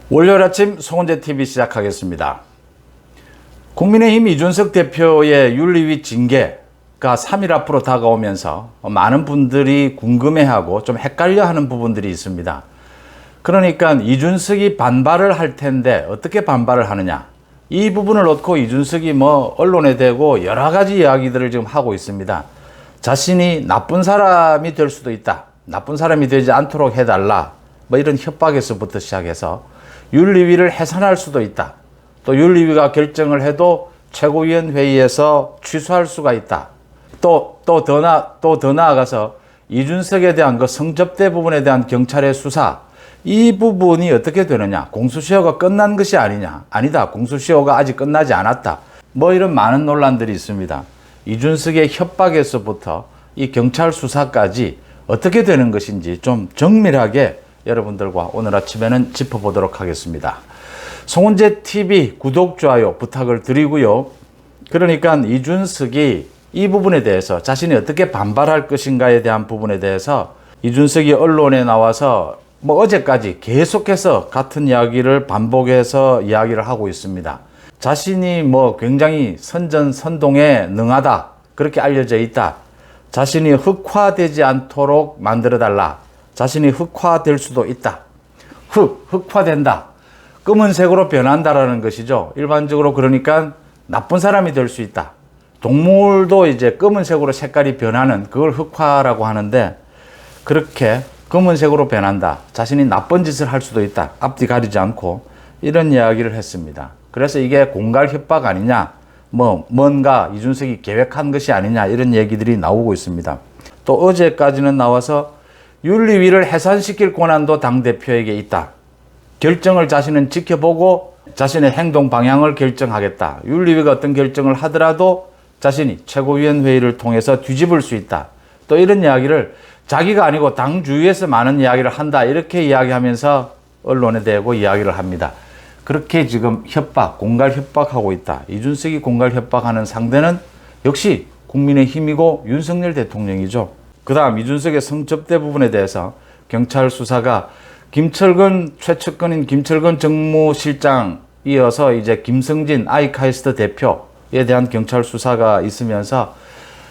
월요일 아침 송원재TV 시작하겠습니다. 국민의힘 이준석 대표의 윤리위 징계가 3일 앞으로 다가오면서 많은 분들이 궁금해하고 좀 헷갈려하는 부분들이 있습니다. 그러니까 이준석이 반발을 할 텐데 어떻게 반발을 하느냐, 이 부분을 놓고 이준석이 언론에 대고 여러 가지 이야기들을 지금 하고 있습니다. 자신이 나쁜 사람이 될 수도 있다, 나쁜 사람이 되지 않도록 해달라, 이런 협박에서부터 시작해서 윤리위를 해산할 수도 있다, 또 윤리위가 결정을 해도 최고위원회의에서 취소할 수가 있다, 또 더 나아가서 이준석에 대한 그 성접대 부분에 대한 경찰의 수사, 이 부분이 어떻게 되느냐, 공소시효가 끝난 것이 아니냐, 아니다, 공소시효가 아직 끝나지 않았다, 이런 많은 논란들이 있습니다. 이준석의 협박에서부터 이 경찰 수사까지 어떻게 되는 것인지 좀 정밀하게 여러분들과 오늘 아침에는 짚어보도록 하겠습니다. 송원재TV 구독, 좋아요 부탁을 드리고요. 그러니까 이준석이 이 부분에 대해서 자신이 어떻게 반발할 것인가에 대한 부분에 대해서 이준석이 언론에 나와서 어제까지 계속해서 같은 이야기를 반복해서 이야기를 하고 있습니다. 자신이 굉장히 선전선동에 능하다, 그렇게 알려져 있다, 자신이 흑화되지 않도록 만들어달라, 자신이 흑화될 수도 있다, 흑화된다, 검은색으로 변한다라는 것이죠. 일반적으로 그러니까 나쁜 사람이 될 수 있다. 동물도 이제 검은색으로 색깔이 변하는 그걸 흑화라고 하는데, 그렇게 검은색으로 변한다, 자신이 나쁜 짓을 할 수도 있다, 앞뒤 가리지 않고 이런 이야기를 했습니다. 그래서 이게 공갈 협박 아니냐, 뭔가 이준석이 계획한 것이 아니냐, 이런 얘기들이 나오고 있습니다. 또 어제까지는 나와서 윤리위를 해산시킬 권한도 당대표에게 있다, 결정을 자신은 지켜보고 자신의 행동 방향을 결정하겠다, 윤리위가 어떤 결정을 하더라도 자신이 최고위원회의를 통해서 뒤집을 수 있다, 또 이런 이야기를 자기가 아니고 당 주위에서 많은 이야기를 한다, 이렇게 이야기하면서 언론에 대고 이야기를 합니다. 그렇게 지금 공갈 협박하고 있다. 이준석이 공갈 협박하는 상대는 역시 국민의힘이고 윤석열 대통령이죠. 그 다음 이준석의 성접대 부분에 대해서 경찰 수사가 최측근인 김철근 정무실장 이어서 이제 김성진 아이카이스트 대표에 대한 경찰 수사가 있으면서,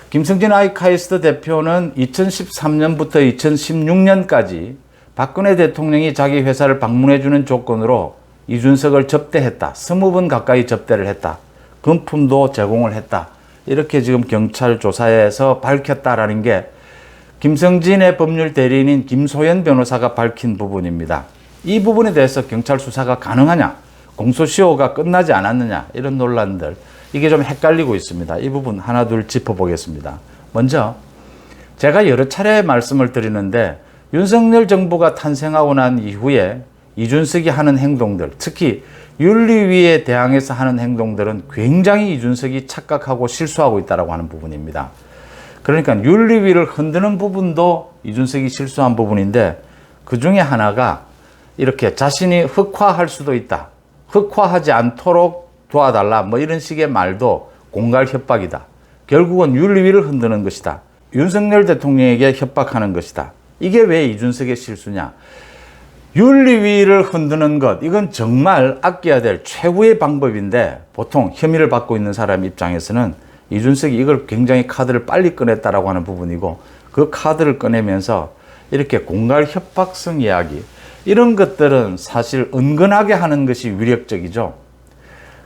김성진 아이카이스트 대표는 2013년부터 2016년까지 박근혜 대통령이 자기 회사를 방문해주는 조건으로 이준석을 접대했다, 20번 가까이 접대를 했다, 금품도 제공을 했다, 이렇게 지금 경찰 조사에서 밝혔다라는 게 김성진의 법률 대리인인 김소연 변호사가 밝힌 부분입니다. 이 부분에 대해서 경찰 수사가 가능하냐, 공소시효가 끝나지 않았느냐, 이런 논란들, 이게 좀 헷갈리고 있습니다. 이 부분 하나둘 짚어보겠습니다. 먼저 제가 여러 차례 말씀을 드리는데, 윤석열 정부가 탄생하고 난 이후에 이준석이 하는 행동들, 특히 윤리위에 대항해서 하는 행동들은 굉장히 이준석이 착각하고 실수하고 있다고 하는 부분입니다. 그러니까 윤리위를 흔드는 부분도 이준석이 실수한 부분인데, 그 중에 하나가 이렇게 자신이 흑화할 수도 있다, 흑화하지 않도록 도와달라, 이런 식의 말도 공갈 협박이다. 결국은 윤리위를 흔드는 것이다, 윤석열 대통령에게 협박하는 것이다. 이게 왜 이준석의 실수냐? 윤리위를 흔드는 것, 이건 정말 아껴야 될 최후의 방법인데, 보통 혐의를 받고 있는 사람 입장에서는 이준석이 이걸 굉장히 카드를 빨리 꺼냈다라고 하는 부분이고, 그 카드를 꺼내면서 이렇게 공갈 협박성 이야기, 이런 것들은 사실 은근하게 하는 것이 위력적이죠.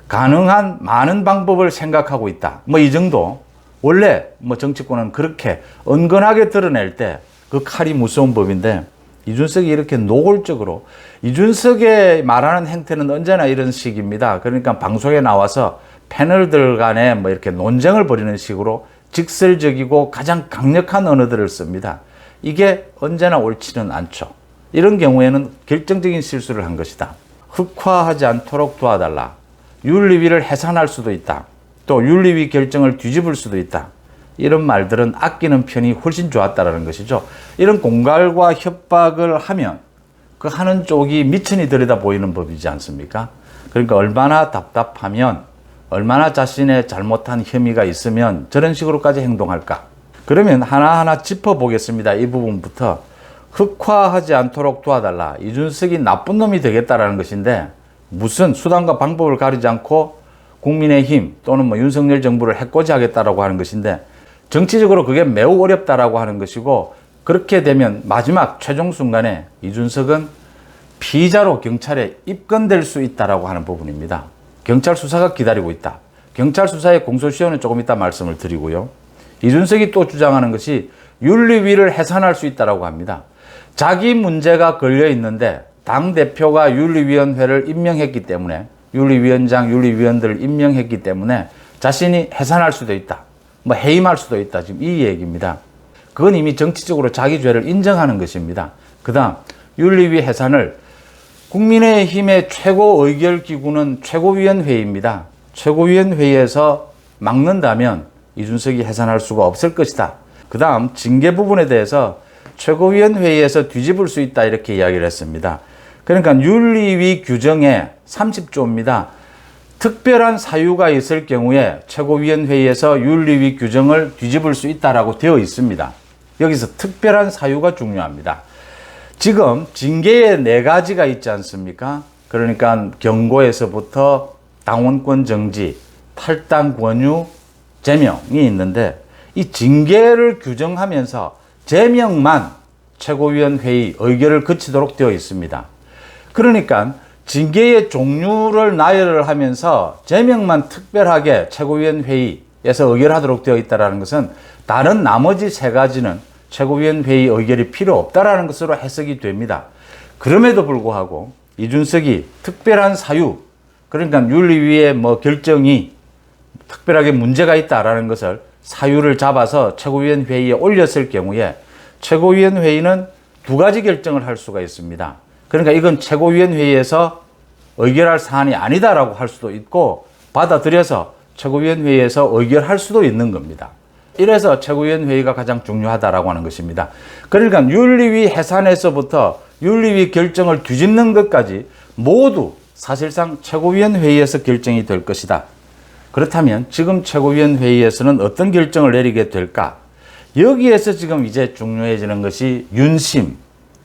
가능한 많은 방법을 생각하고 있다, 이 정도. 원래 정치권은 그렇게 은근하게 드러낼 때 그 칼이 무서운 법인데, 이준석이 이렇게 노골적으로, 이준석의 말하는 행태는 언제나 이런 식입니다. 그러니까 방송에 나와서 패널들 간에 이렇게 논쟁을 벌이는 식으로 직설적이고 가장 강력한 언어들을 씁니다. 이게 언제나 옳지는 않죠. 이런 경우에는 결정적인 실수를 한 것이다, 흑화하지 않도록 도와달라, 윤리위를 해산할 수도 있다, 또 윤리위 결정을 뒤집을 수도 있다, 이런 말들은 아끼는 편이 훨씬 좋았다라는 것이죠. 이런 공갈과 협박을 하면 그 하는 쪽이 미천이 들여다 보이는 법이지 않습니까? 그러니까 얼마나 답답하면, 얼마나 자신의 잘못한 혐의가 있으면 저런 식으로까지 행동할까? 그러면 하나하나 짚어보겠습니다. 이 부분부터. 흑화하지 않도록 도와달라. 이준석이 나쁜 놈이 되겠다라는 것인데 무슨 수단과 방법을 가리지 않고 국민의힘 또는 뭐 윤석열 정부를 해코지하겠다라고 하는 것인데 정치적으로 그게 매우 어렵다라고 하는 것이고 그렇게 되면 마지막 최종 순간에 이준석은 피의자로 경찰에 입건될 수 있다라고 하는 부분입니다. 경찰 수사가 기다리고 있다. 경찰 수사의 공소시효는 조금 이따 말씀을 드리고요. 이준석이 또 주장하는 것이 윤리위를 해산할 수 있다라고 합니다. 자기 문제가 걸려 있는데 당대표가 윤리위원회를 임명했기 때문에 윤리위원장, 윤리위원들을 임명했기 때문에 자신이 해산할 수도 있다. 뭐 해임할 수도 있다. 지금 이 얘기입니다. 그건 이미 정치적으로 자기 죄를 인정하는 것입니다. 그 다음 윤리위 해산을 국민의힘의 최고 의결기구는 최고위원회의입니다. 최고위원회의에서 막는다면 이준석이 해산할 수가 없을 것이다. 그 다음 징계 부분에 대해서 최고위원회의에서 뒤집을 수 있다 이렇게 이야기를 했습니다. 그러니까 윤리위 규정에 30조입니다. 특별한 사유가 있을 경우에 최고위원회의에서 윤리위 규정을 뒤집을 수 있다라고 되어 있습니다. 여기서 특별한 사유가 중요합니다. 지금 징계에 4가지가 있지 않습니까? 그러니까 경고에서부터 당원권 정지, 탈당 권유, 제명이 있는데 이 징계를 규정하면서 제명만 최고위원회의 의결을 거치도록 되어 있습니다. 그러니까 징계의 종류를 나열을 하면서 제명만 특별하게 최고위원회의에서 의결하도록 되어 있다는 것은 다른 나머지 3가지는 최고위원회의 의결이 필요 없다라는 것으로 해석이 됩니다. 그럼에도 불구하고 이준석이 특별한 사유, 그러니까 윤리위의 뭐 결정이 특별하게 문제가 있다라는 것을 사유를 잡아서 최고위원회의에 올렸을 경우에 최고위원회의는 2가지 결정을 할 수가 있습니다. 그러니까 이건 최고위원회의에서 의결할 사안이 아니다라고 할 수도 있고 받아들여서 최고위원회의에서 의결할 수도 있는 겁니다. 이래서 최고위원회의가 가장 중요하다라고 하는 것입니다. 그러니까 윤리위 해산에서부터 윤리위 결정을 뒤집는 것까지 모두 사실상 최고위원회의에서 결정이 될 것이다. 그렇다면 지금 최고위원회의에서는 어떤 결정을 내리게 될까? 여기에서 지금 이제 중요해지는 것이 윤심,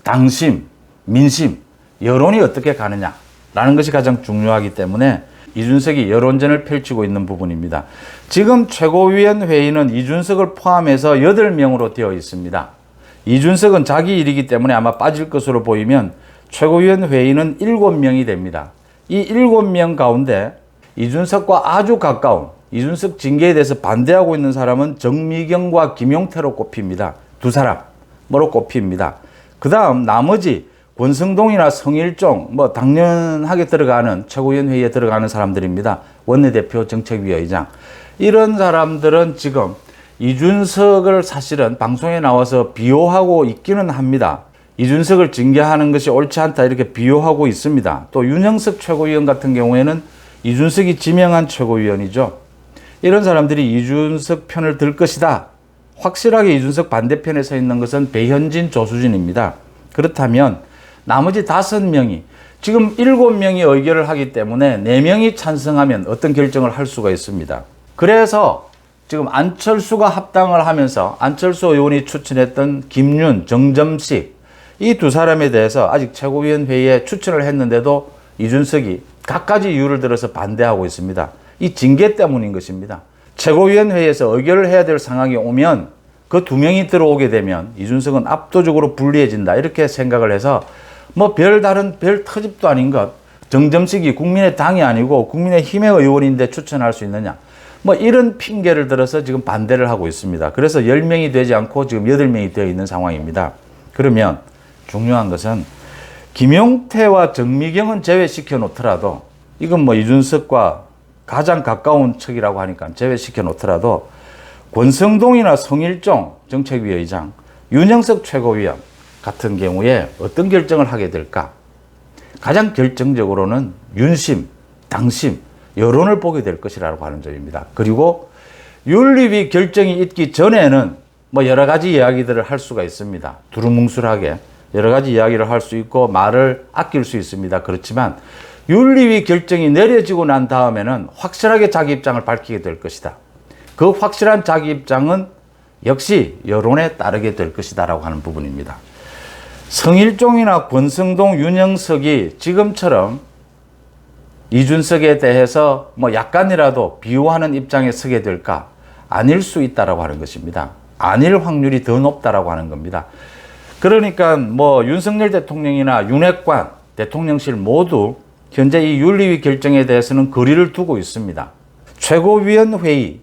당심, 민심, 여론이 어떻게 가느냐라는 것이 가장 중요하기 때문에 이준석이 여론전을 펼치고 있는 부분입니다. 지금 최고위원회의는 이준석을 포함해서 8명으로 되어 있습니다. 이준석은 자기 일이기 때문에 아마 빠질 것으로 보이면 최고위원회의는 7명이 됩니다. 이 7명 가운데 이준석과 아주 가까운 이준석 징계에 대해서 반대하고 있는 사람은 정미경과 김용태로 꼽힙니다. 2사람으로 꼽힙니다. 그 다음 나머지 권성동이나 성일종 뭐 당연하게 들어가는 최고위원회의에 들어가는 사람들입니다. 원내대표 정책위의장 이런 사람들은 지금 이준석을 사실은 방송에 나와서 비호하고 있기는 합니다. 이준석을 징계하는 것이 옳지 않다 이렇게 비호하고 있습니다. 또 윤영석 최고위원 같은 경우에는 이준석이 지명한 최고위원이죠. 이런 사람들이 이준석 편을 들 것이다. 확실하게 이준석 반대편에 서 있는 것은 배현진, 조수진입니다. 그렇다면 나머지 5명이 지금 7명이 의결을 하기 때문에 4명이 찬성하면 어떤 결정을 할 수가 있습니다. 그래서 지금 안철수가 합당을 하면서 안철수 의원이 추천했던 김윤, 정점식 이 2사람에 대해서 아직 최고위원회의에 추천을 했는데도 이준석이 갖가지 이유를 들어서 반대하고 있습니다. 이 징계 때문인 것입니다. 최고위원회의에서 의결을 해야 될 상황이 오면 그 2명이 들어오게 되면 이준석은 압도적으로 불리해진다 이렇게 생각을 해서 뭐 별다른 별 터집도 아닌 것 정점식이 국민의 당이 아니고 국민의힘의 의원인데 추천할 수 있느냐 뭐 이런 핑계를 들어서 지금 반대를 하고 있습니다. 그래서 10명이 되지 않고 지금 8명이 되어 있는 상황입니다. 그러면 중요한 것은 김용태와 정미경은 제외시켜 놓더라도 이건 뭐 이준석과 가장 가까운 척이라고 하니까 제외시켜 놓더라도 권성동이나 성일종 정책위의장, 윤영석 최고위원 같은 경우에 어떤 결정을 하게 될까? 가장 결정적으로는 윤심, 당심, 여론을 보게 될 것이라고 하는 점입니다. 그리고 윤리위 결정이 있기 전에는 뭐 여러 가지 이야기들을 할 수가 있습니다. 두루뭉술하게 여러 가지 이야기를 할 수 있고 말을 아낄 수 있습니다. 그렇지만 윤리위 결정이 내려지고 난 다음에는 확실하게 자기 입장을 밝히게 될 것이다. 그 확실한 자기 입장은 역시 여론에 따르게 될 것이다 라고 하는 부분입니다. 성일종이나 권성동, 윤영석이 지금처럼 이준석에 대해서 뭐 약간이라도 비호하는 입장에 서게 될까? 아닐 수 있다라고 하는 것입니다. 아닐 확률이 더 높다라고 하는 겁니다. 그러니까 뭐 윤석열 대통령이나 윤핵관, 대통령실 모두 현재 이 윤리위 결정에 대해서는 거리를 두고 있습니다. 최고위원회의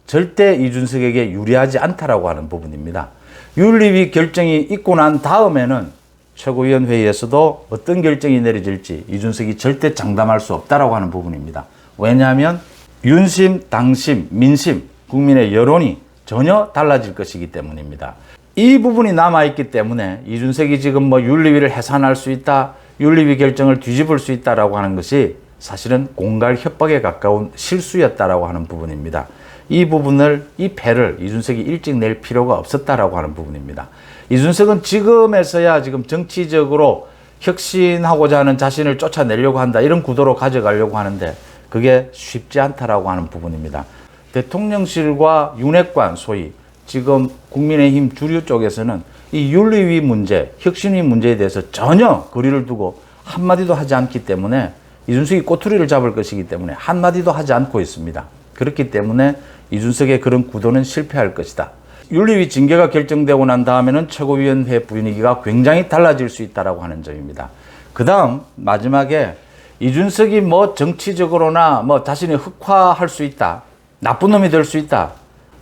절대 이준석에게 유리하지 않다라고 하는 부분입니다. 윤리위 결정이 있고 난 다음에는 최고위원회의에서도 어떤 결정이 내려질지 이준석이 절대 장담할 수 없다라고 하는 부분입니다. 왜냐하면 윤심, 당심, 민심, 국민의 여론이 전혀 달라질 것이기 때문입니다. 이 부분이 남아있기 때문에 이준석이 지금 뭐 윤리위를 해산할 수 있다, 윤리위 결정을 뒤집을 수 있다라고 하는 것이 사실은 공갈 협박에 가까운 실수였다라고 하는 부분입니다. 이 부분을, 이 패를 이준석이 일찍 낼 필요가 없었다라고 하는 부분입니다. 이준석은 지금에서야 지금 정치적으로 혁신하고자 하는 자신을 쫓아내려고 한다, 이런 구도로 가져가려고 하는데 그게 쉽지 않다라고 하는 부분입니다. 대통령실과 윤핵관, 소위 지금 국민의힘 주류 쪽에서는 이 윤리위 문제, 혁신위 문제에 대해서 전혀 거리를 두고 한마디도 하지 않기 때문에 이준석이 꼬투리를 잡을 것이기 때문에 한마디도 하지 않고 있습니다. 그렇기 때문에 이준석의 그런 구도는 실패할 것이다. 윤리위 징계가 결정되고 난 다음에는 최고위원회 분위기가 굉장히 달라질 수 있다라고 하는 점입니다. 그 다음 마지막에 이준석이 뭐 정치적으로나 뭐 자신이 흑화할 수 있다, 나쁜 놈이 될 수 있다,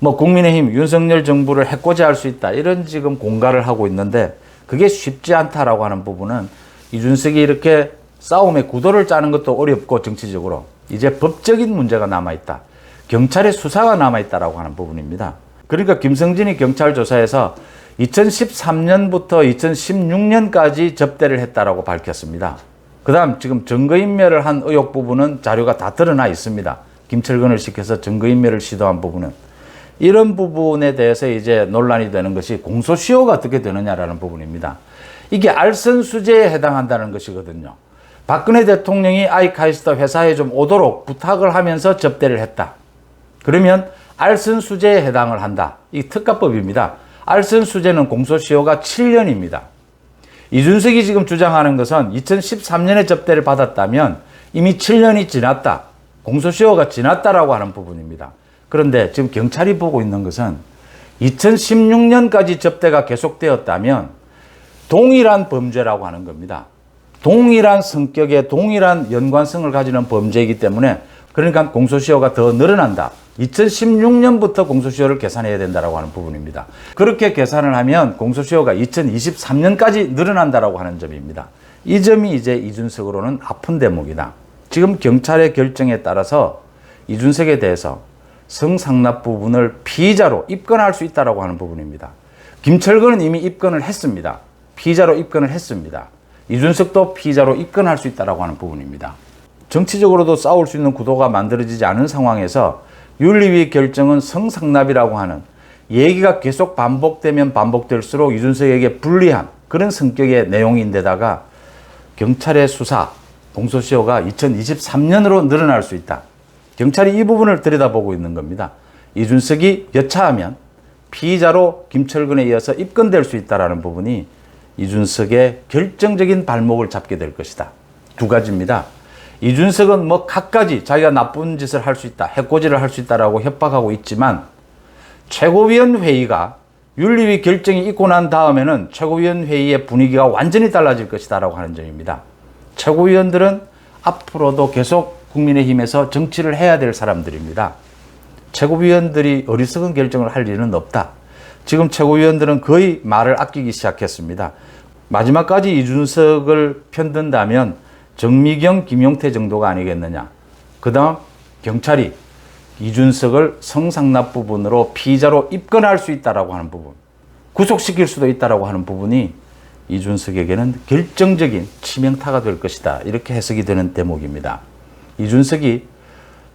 뭐 국민의힘 윤석열 정부를 해코지할 수 있다, 이런 지금 공갈을 하고 있는데 그게 쉽지 않다라고 하는 부분은 이준석이 이렇게 싸움의 구도를 짜는 것도 어렵고 정치적으로 이제 법적인 문제가 남아있다, 경찰의 수사가 남아있다라고 하는 부분입니다. 그러니까 김성진이 경찰 조사에서 2013년부터 2016년까지 접대를 했다라고 밝혔습니다. 그 다음 지금 증거인멸을 한 의혹 부분은 자료가 다 드러나 있습니다. 김철근을 시켜서 증거인멸을 시도한 부분은. 이런 부분에 대해서 이제 논란이 되는 것이 공소시효가 어떻게 되느냐라는 부분입니다. 이게 알선 수재에 해당한다는 것이거든요. 박근혜 대통령이 아이카이스트 회사에 좀 오도록 부탁을 하면서 접대를 했다. 그러면 알선 수재에 해당을 한다. 이 특가법입니다. 알선 수재는 공소시효가 7년입니다. 이준석이 지금 주장하는 것은 2013년에 접대를 받았다면 이미 7년이 지났다, 공소시효가 지났다라고 하는 부분입니다. 그런데 지금 경찰이 보고 있는 것은 2016년까지 접대가 계속되었다면 동일한 범죄라고 하는 겁니다. 동일한 성격의 동일한 연관성을 가지는 범죄이기 때문에 그러니까 공소시효가 더 늘어난다. 2016년부터 공소시효를 계산해야 된다라고 하는 부분입니다. 그렇게 계산을 하면 공소시효가 2023년까지 늘어난다라고 하는 점입니다. 이 점이 이제 이준석으로는 아픈 대목이다. 지금 경찰의 결정에 따라서 이준석에 대해서 성상납 부분을 피의자로 입건할 수 있다라고 하는 부분입니다. 김철근은 이미 입건을 했습니다. 피의자로 입건을 했습니다. 이준석도 피의자로 입건할 수 있다라고 하는 부분입니다. 정치적으로도 싸울 수 있는 구도가 만들어지지 않은 상황에서 윤리위 결정은 성상납이라고 하는 얘기가 계속 반복되면 반복될수록 이준석에게 불리한 그런 성격의 내용인데다가 경찰의 수사, 공소시효가 2023년으로 늘어날 수 있다. 경찰이 이 부분을 들여다보고 있는 겁니다. 이준석이 여차하면 피의자로 김철근에 이어서 입건될 수 있다는 부분이 이준석의 결정적인 발목을 잡게 될 것이다. 두 가지입니다. 이준석은 뭐 갖가지 자기가 나쁜 짓을 할 수 있다, 해코지를 할 수 있다라고 협박하고 있지만 최고위원회의가 윤리위 결정이 있고 난 다음에는 최고위원회의의 분위기가 완전히 달라질 것이다라고 하는 점입니다. 최고위원들은 앞으로도 계속 국민의힘에서 정치를 해야 될 사람들입니다. 최고위원들이 어리석은 결정을 할 일은 없다. 지금 최고위원들은 거의 말을 아끼기 시작했습니다. 마지막까지 이준석을 편든다면 정미경, 김용태 정도가 아니겠느냐. 그 다음 경찰이 이준석을 성상납 부분으로 피의자로 입건할 수 있다라고 하는 부분, 구속시킬 수도 있다라고 하는 부분이 이준석에게는 결정적인 치명타가 될 것이다. 이렇게 해석이 되는 대목입니다. 이준석이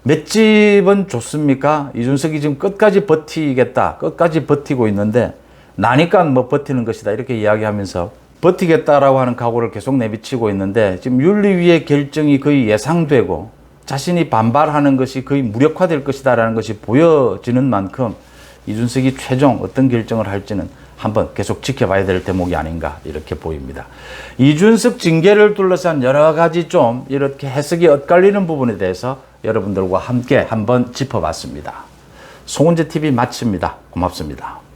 몇 집은 좋습니까? 이준석이 지금 끝까지 버티겠다, 끝까지 버티고 있는데 나니까 뭐 버티는 것이다, 이렇게 이야기하면서 버티겠다라고 하는 각오를 계속 내비치고 있는데 지금 윤리위의 결정이 거의 예상되고 자신이 반발하는 것이 거의 무력화될 것이다라는 것이 보여지는 만큼 이준석이 최종 어떤 결정을 할지는 한번 계속 지켜봐야 될 대목이 아닌가 이렇게 보입니다. 이준석 징계를 둘러싼 여러 가지 좀 이렇게 해석이 엇갈리는 부분에 대해서 여러분들과 함께 한번 짚어봤습니다. 송은재 TV 마칩니다. 고맙습니다.